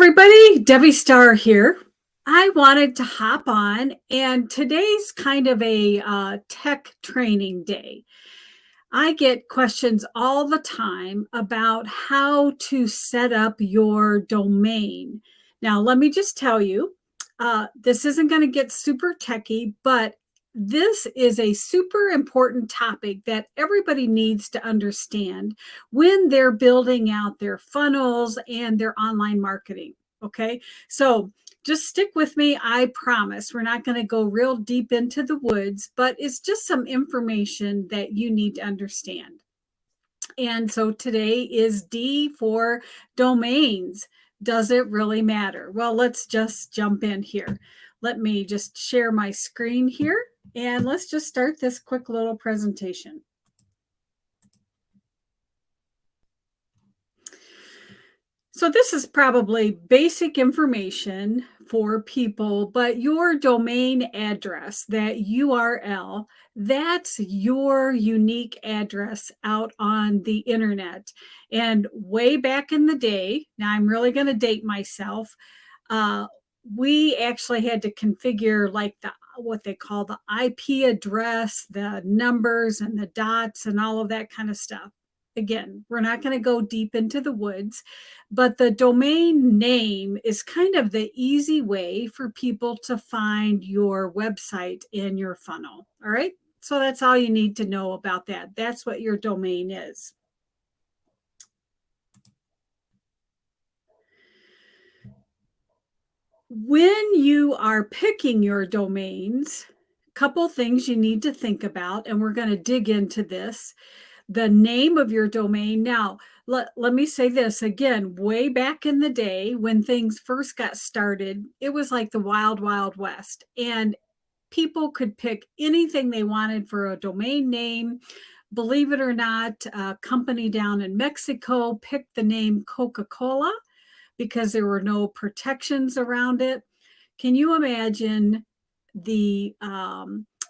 everybody, Debbie Starr here. I wanted to hop on, and today's kind of a tech training day. I get questions all the time about how to set up your domain. Now, let me just tell you, this isn't going to get super techy, but this is a super important topic that everybody needs to understand when they're building out their funnels and their online marketing. Okay, so just stick with me. I promise we're not going to go real deep into the woods, but it's just some information that you need to understand. And so today is D for domains. Does it really matter? Well, let's just jump in here. Let me just share my screen here and let's just start this quick little presentation. So this is probably basic information for people, but your domain address, that URL, that's your unique address out on the internet. And way back in the day, now I'm really going to date myself, uh, we actually had to configure like what they call the IP address, the numbers and the dots and all of that kind of stuff. Again, we're not going to go deep into the woods, but the domain name is kind of the easy way for people to find your website in your funnel. All right. So that's all you need to know about that. That's what your domain is. When you are picking your domains, couple things you need to think about, and we're going to dig into this. The name of your domain. Now, let me say this again, way back in the day when things first got started, it was like the wild, wild west. And people could pick anything they wanted for a domain name. Believe it or not, a company down in Mexico picked the name Coca-Cola because there were no protections around it. Can you imagine the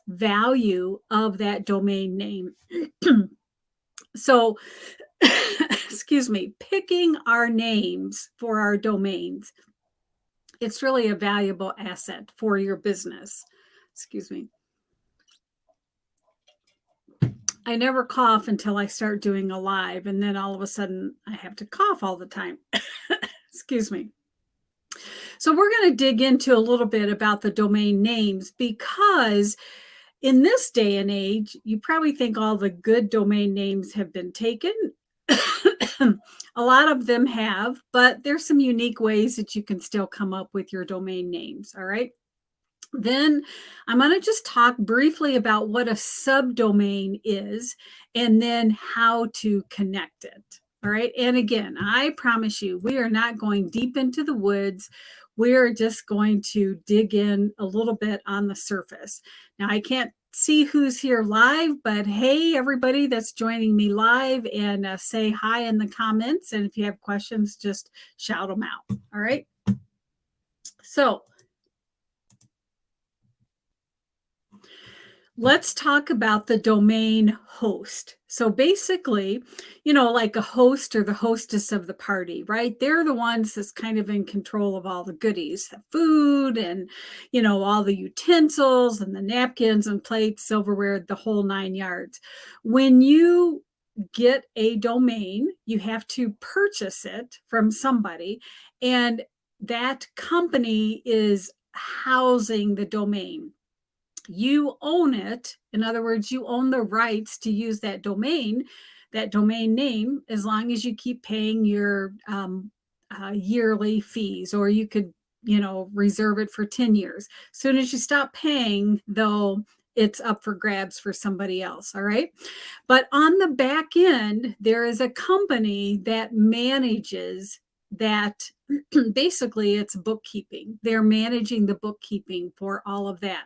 value of that domain name? So, excuse me, picking our names for our domains, it's really a valuable asset for your business. Excuse me. I never cough until I start doing a live, and then all of a sudden I have to cough all the time. Excuse me. So, we're going to dig into a little bit about the domain names because in this day and age, you probably think all the good domain names have been taken. A lot of them have, but there's some unique ways that you can still come up with your domain names. All right. Then I'm going to just talk briefly about what a subdomain is and then how to connect it. All right. And again, I promise you, we are not going deep into the woods. We're just going to dig in a little bit on the surface. Now, I can't see who's here live, but hey, everybody that's joining me live, and say hi in the comments. And if you have questions, just shout them out. All right. So, let's talk about the domain host. So basically, like a host or the hostess of the party, right? They're the ones that's kind of in control of all the goodies, the food and, all the utensils and the napkins and plates, silverware, the whole 9 yards. When you get a domain, you have to purchase it from somebody, and that company is housing the domain. You own it. In other words, you own the rights to use that domain name, as long as you keep paying your yearly fees, or you could, reserve it for 10 years. As soon as you stop paying, though, it's up for grabs for somebody else. All right. But on the back end, there is a company that manages that. Basically, it's bookkeeping. They're managing the bookkeeping for all of that.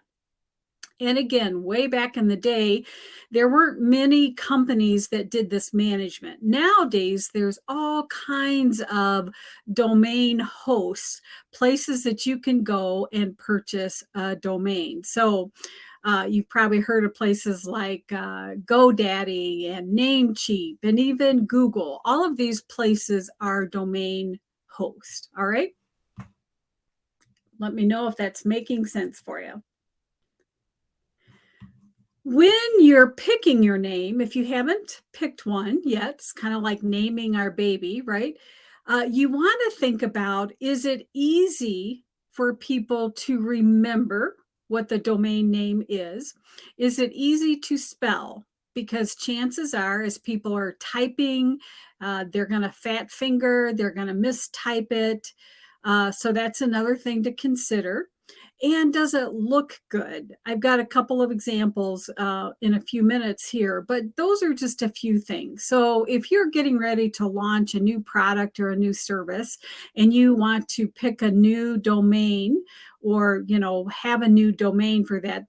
And again, way back in the day, there weren't many companies that did this management. Nowadays, there's all kinds of domain hosts, places that you can go and purchase a domain. So you've probably heard of places like GoDaddy and Namecheap and even Google. All of these places are domain hosts. All right. Let me know if that's making sense for you. When you're picking your name, if you haven't picked one yet, it's kind of like naming our baby, right? You want to think about, is it easy for people to remember what the domain name is? Is it easy to spell? Because chances are, as people are typing, they're going to fat finger, they're going to mistype it. So that's another thing to consider. And does it look good? I've got a couple of examples in a few minutes here, but those are just a few things. So if you're getting ready to launch a new product or a new service and you want to pick a new domain or, have a new domain for that,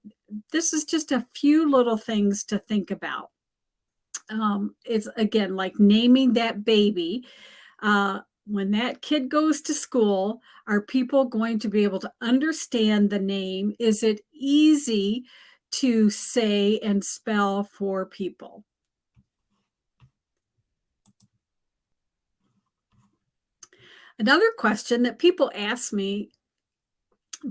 this is just a few little things to think about. It's again like naming that baby. When that kid goes to school, are people going to be able to understand the name? Is it easy to say and spell for people? Another question that people ask me,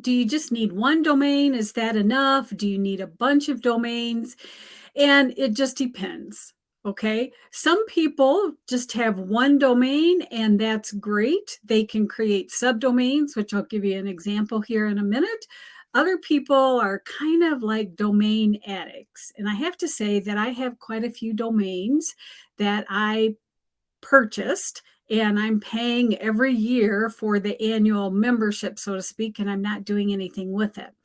do you just need one domain? Is that enough? Do you need a bunch of domains? And it just depends. Okay. Some people just have one domain and that's great. They can create subdomains, which I'll give you an example here in a minute. Other people are kind of like domain addicts. And I have to say that I have quite a few domains that I purchased and I'm paying every year for the annual membership, so to speak, and I'm not doing anything with it.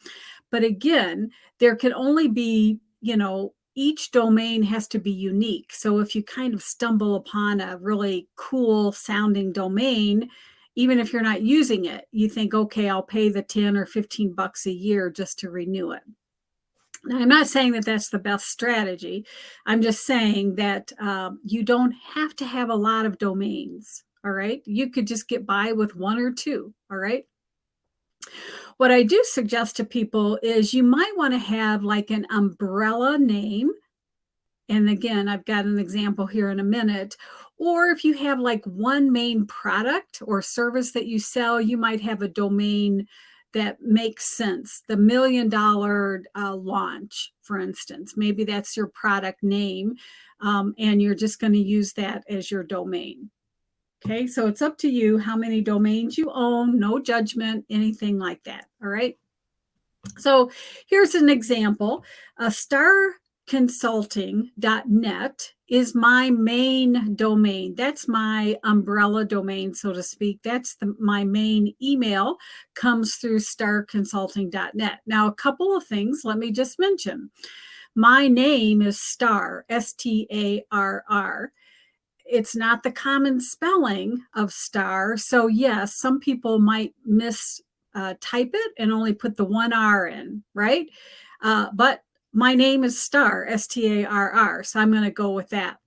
But again, there can only be, each domain has to be unique. So if you kind of stumble upon a really cool sounding domain, even if you're not using it, you think, okay, I'll pay the 10 or 15 bucks a year just to renew it. Now, I'm not saying that that's the best strategy. I'm just saying that you don't have to have a lot of domains. All right. You could just get by with one or two. All right. What I do suggest to people is you might want to have like an umbrella name. And again, I've got an example here in a minute. Or if you have like one main product or service that you sell, you might have a domain that makes sense. The $1 million launch, for instance, maybe that's your product name, and you're just going to use that as your domain. Okay, so it's up to you how many domains you own, no judgment, anything like that. All right. So here's an example. Starconsulting.net is my main domain. That's my umbrella domain, so to speak. That's my main email comes through starconsulting.net. Now, a couple of things let me just mention. My name is Starr, Starr. It's not the common spelling of Starr. So yes, some people might type it and only put the one R in, right? But my name is Starr, Starr. So I'm going to go with that.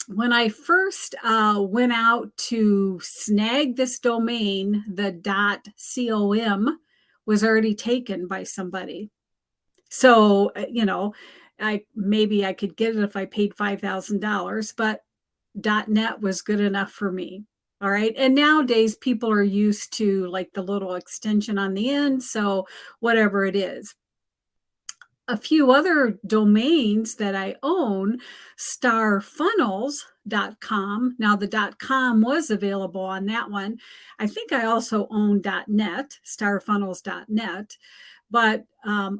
When I first went out to snag this domain, the .com was already taken by somebody. So, maybe I could get it if I paid $5,000, but .net was good enough for me. All right. And nowadays people are used to like the little extension on the end. So whatever it is. A few other domains that I own, starfunnels.com. Now the .com was available on that one. I think I also own .net, starfunnels.net. But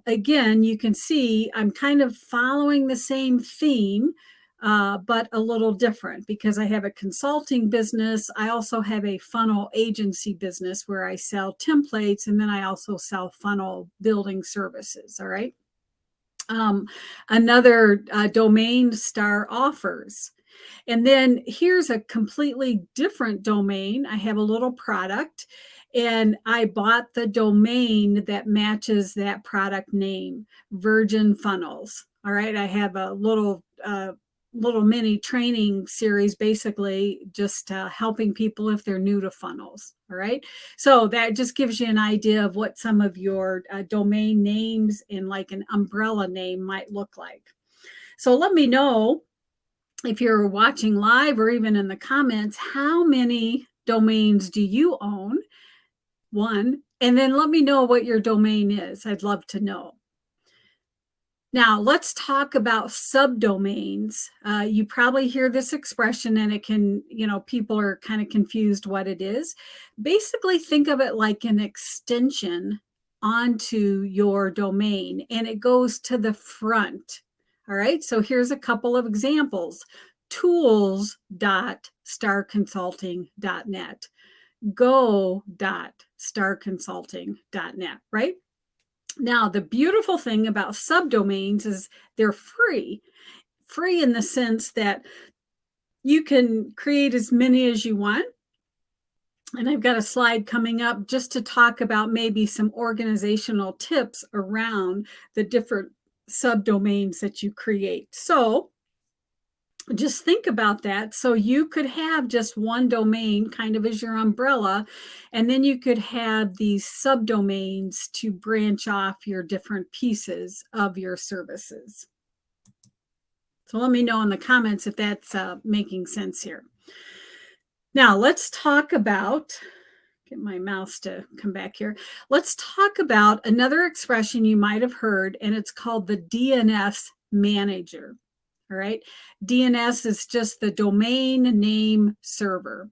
again, you can see I'm kind of following the same theme, but a little different because I have a consulting business. I also have a funnel agency business where I sell templates, and then I also sell funnel building services. All right. Another domain, Starr offers. And then here's a completely different domain. I have a little product and I bought the domain that matches that product name, Virgin Funnels. All right. I have a little mini training series, basically just helping people if they're new to funnels. All right. So that just gives you an idea of what some of your domain names in like an umbrella name might look like. So let me know if you're watching live or even in the comments, how many domains do you own? One. And then let me know what your domain is. I'd love to know. Now, let's talk about subdomains. You probably hear this expression and it can, people are kind of confused what it is. Basically, think of it like an extension onto your domain and it goes to the front. All right, so here's a couple of examples: tools.starconsulting.net, go.starconsulting.net, right? Now, the beautiful thing about subdomains is they're free. Free in the sense that you can create as many as you want. And I've got a slide coming up just to talk about maybe some organizational tips around the different subdomains that you create. So just think about that. So you could have just one domain kind of as your umbrella, and then you could have these subdomains to branch off your different pieces of your services. So let me know in the comments if that's making sense here. Now let's talk about, get my mouse to come back here. Let's talk about another expression you might have heard, and it's called the DNS manager. All right. DNS is just the domain name server.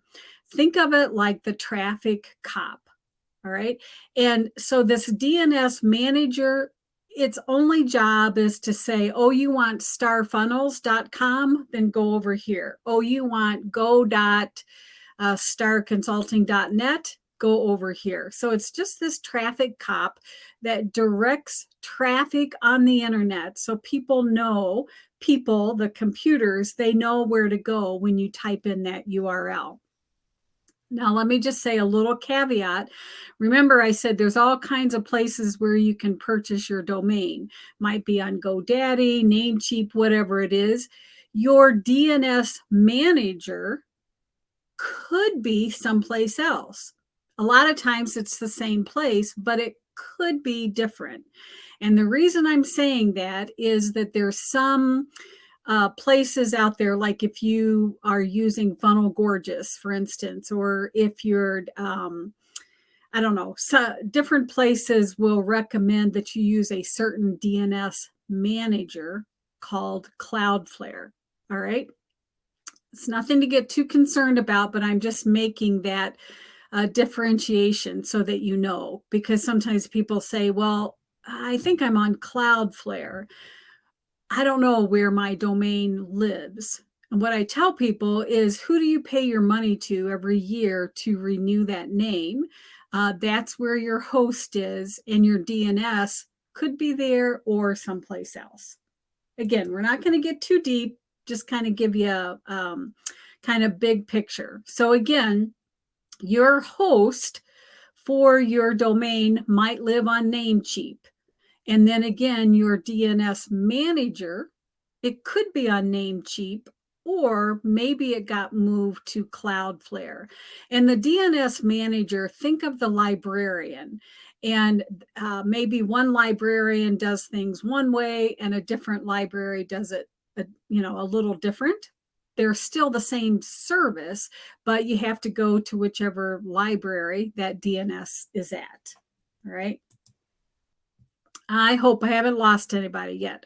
Think of it like the traffic cop. All right. And so this DNS manager, its only job is to say, oh, you want starfunnels.com, then go over here. Oh, you want go.starconsulting.net, go over here. So it's just this traffic cop that directs traffic on the internet. So people, the computers, they know where to go when you type in that URL. Now, let me just say a little caveat. Remember, I said there's all kinds of places where you can purchase your domain. Might be on GoDaddy, Namecheap, whatever it is. Your DNS manager could be someplace else. A lot of times it's the same place, but it could be different. And the reason I'm saying that is that there's some places out there, like if you are using Funnel Gorgeous, for instance, or if you're, I don't know, so different places will recommend that you use a certain DNS manager called Cloudflare. All right. It's nothing to get too concerned about, but I'm just making that differentiation so that you know, because sometimes people say, well, I think I'm on Cloudflare. I don't know where my domain lives. And what I tell people is, who do you pay your money to every year to renew that name? That's where your host is, and your DNS could be there or someplace else. Again, we're not going to get too deep, just kind of give you a kind of big picture. So again, your host for your domain might live on Namecheap. And then again, your DNS manager, it could be on Namecheap, or maybe it got moved to Cloudflare. And the DNS manager, think of the librarian. And maybe one librarian does things one way and a different library does it, a little different. They're still the same service, but you have to go to whichever library that DNS is at. All right. I hope I haven't lost anybody yet.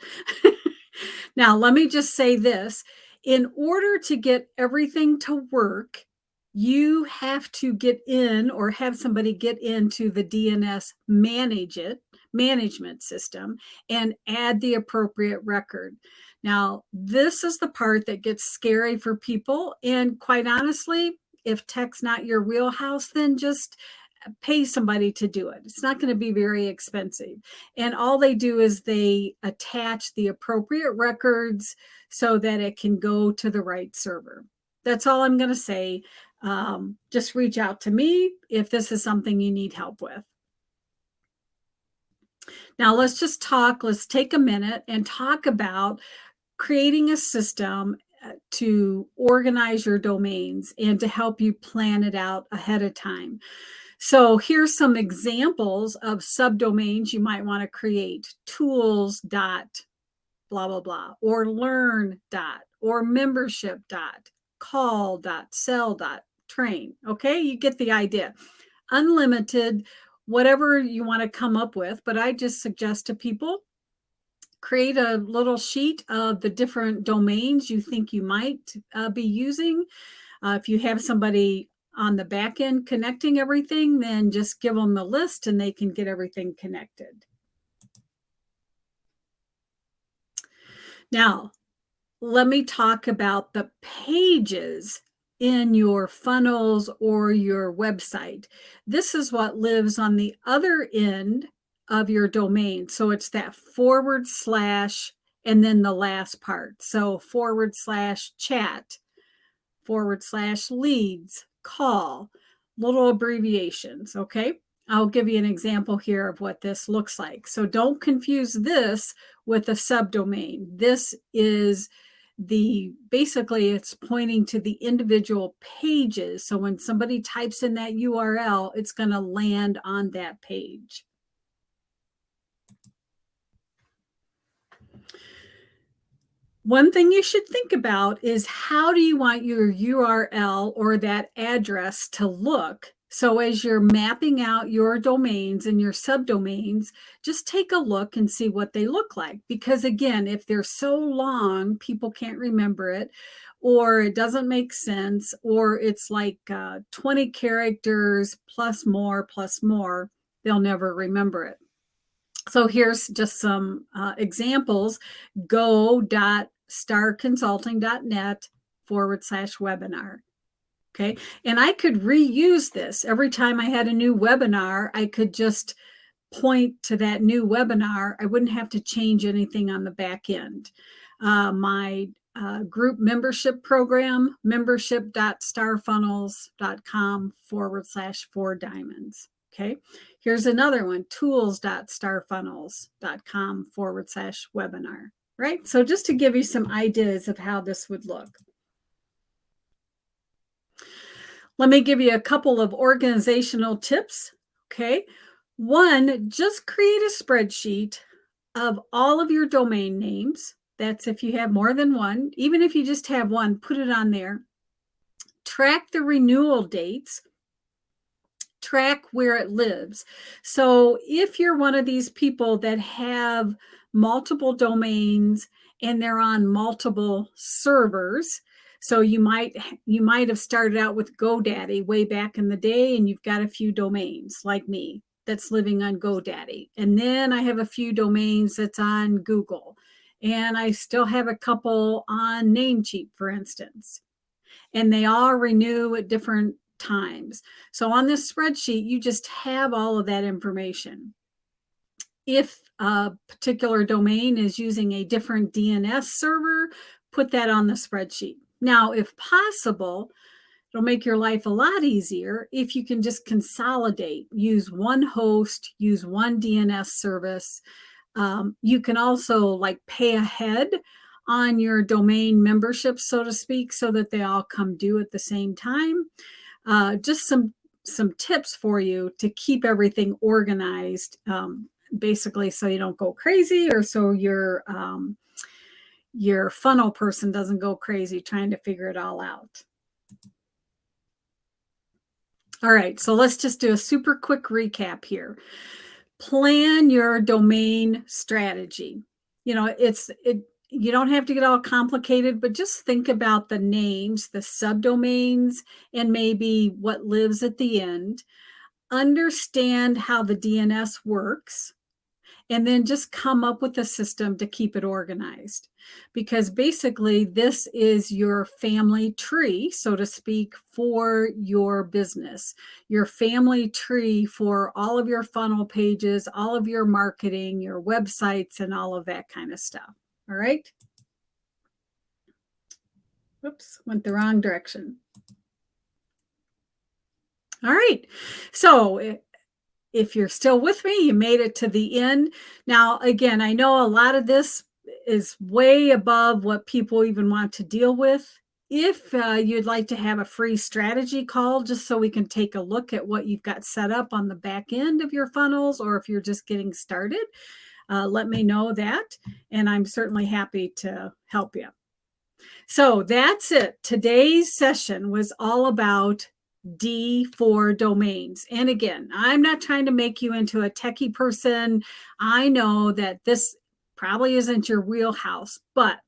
Now, let me just say this. In order to get everything to work, you have to get in or have somebody get into the DNS management system and add the appropriate record. Now, this is the part that gets scary for people. And quite honestly, if tech's not your wheelhouse, then just pay somebody to do it. It's not going to be very expensive. And all they do is they attach the appropriate records so that it can go to the right server. That's all I'm going to say. Just reach out to me if this is something you need help with. Now let's take a minute and talk about creating a system to organize your domains and to help you plan it out ahead of time. So here's some examples of subdomains you might want to create: tools dot blah blah blah, or learn dot, or membership dot, call dot, sell dot, train. Okay, you get the idea. Unlimited whatever you want to come up with. But I just suggest to people, create a little sheet of the different domains you think you might be using. If you have somebody on the back end connecting everything, then just give them the list and they can get everything connected. Now, let me talk about the pages in your funnels or your website. This is what lives on the other end of your domain. So it's that forward slash and then the last part. So forward slash chat, forward slash leads, call, little abbreviations. Okay. I'll give you an example here of what this looks like. So don't confuse this with a subdomain. This is basically it's pointing to the individual pages. So when somebody types in that URL, it's going to land on that page. One thing you should think about is, how do you want your URL or that address to look? So as you're mapping out your domains and your subdomains, just take a look and see what they look like. Because again, if they're so long, people can't remember it, or it doesn't make sense, or it's like 20 characters plus more, they'll never remember it. So here's just some examples. go.starrconsulting.net/webinar. Okay. And I could reuse this every time I had a new webinar. I could just point to that new webinar. I wouldn't have to change anything on the back end. My group membership program, membership.starrfunnels.com/4diamonds. Okay. Here's another one, tools.starrfunnels.com/webinar. Right. So just to give you some ideas of how this would look. Let me give you a couple of organizational tips. Okay. One, just create a spreadsheet of all of your domain names. That's if you have more than one. Even if you just have one, put it on there. Track the renewal dates. Track where it lives. So if you're one of these people that have multiple domains and they're on multiple servers, so you might have started out with GoDaddy way back in the day, and you've got a few domains like me that's living on GoDaddy. And then I have a few domains that's on Google. And I still have a couple on Namecheap, for instance. And they all renew at different times. So on this spreadsheet, you just have all of that information. If a particular domain is using a different DNS server, put that on the spreadsheet. Now, if possible, it'll make your life a lot easier if you can just consolidate, use one host, use one DNS service. You can also like pay ahead on your domain membership, so to speak, so that they all come due at the same time. Just some tips for you to keep everything organized, basically, so you don't go crazy, or so your funnel person doesn't go crazy trying to figure it all out. All right, so let's just do a super quick recap here. Plan your domain strategy. You know, you don't have to get all complicated, but just think about the names, the subdomains, and maybe what lives at the end. Understand how the DNS works, and then just come up with a system to keep it organized. Because basically, this is your family tree, so to speak, for your business, your family tree for all of your funnel pages, all of your marketing, your websites, and all of that kind of stuff. All right. Oops, went the wrong direction. All right. So if you're still with me, you made it to the end. Now, again, I know a lot of this is way above what people even want to deal with. If you'd like to have a free strategy call, just so we can take a look at what you've got set up on the back end of your funnels, or if you're just getting started, let me know that, and I'm certainly happy to help you. So that's it. Today's session was all about D for domains. And again, I'm not trying to make you into a techie person. I know that this probably isn't your wheelhouse, but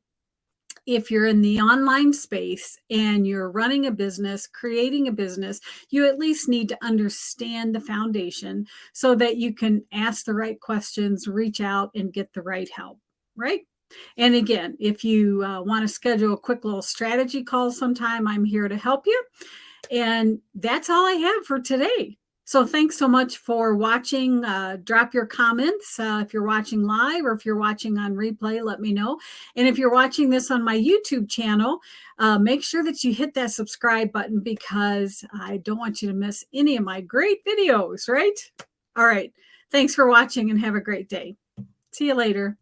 if you're in the online space and you're running a business, creating a business, you at least need to understand the foundation so that you can ask the right questions, reach out, and get the right help, right? And again, if you want to schedule a quick little strategy call sometime, I'm here to help you. And that's all I have for today. So thanks so much for watching. Drop your comments if you're watching live or if you're watching on replay, let me know. And if you're watching this on my YouTube channel, make sure that you hit that subscribe button because I don't want you to miss any of my great videos, right? All right. Thanks for watching and have a great day. See you later.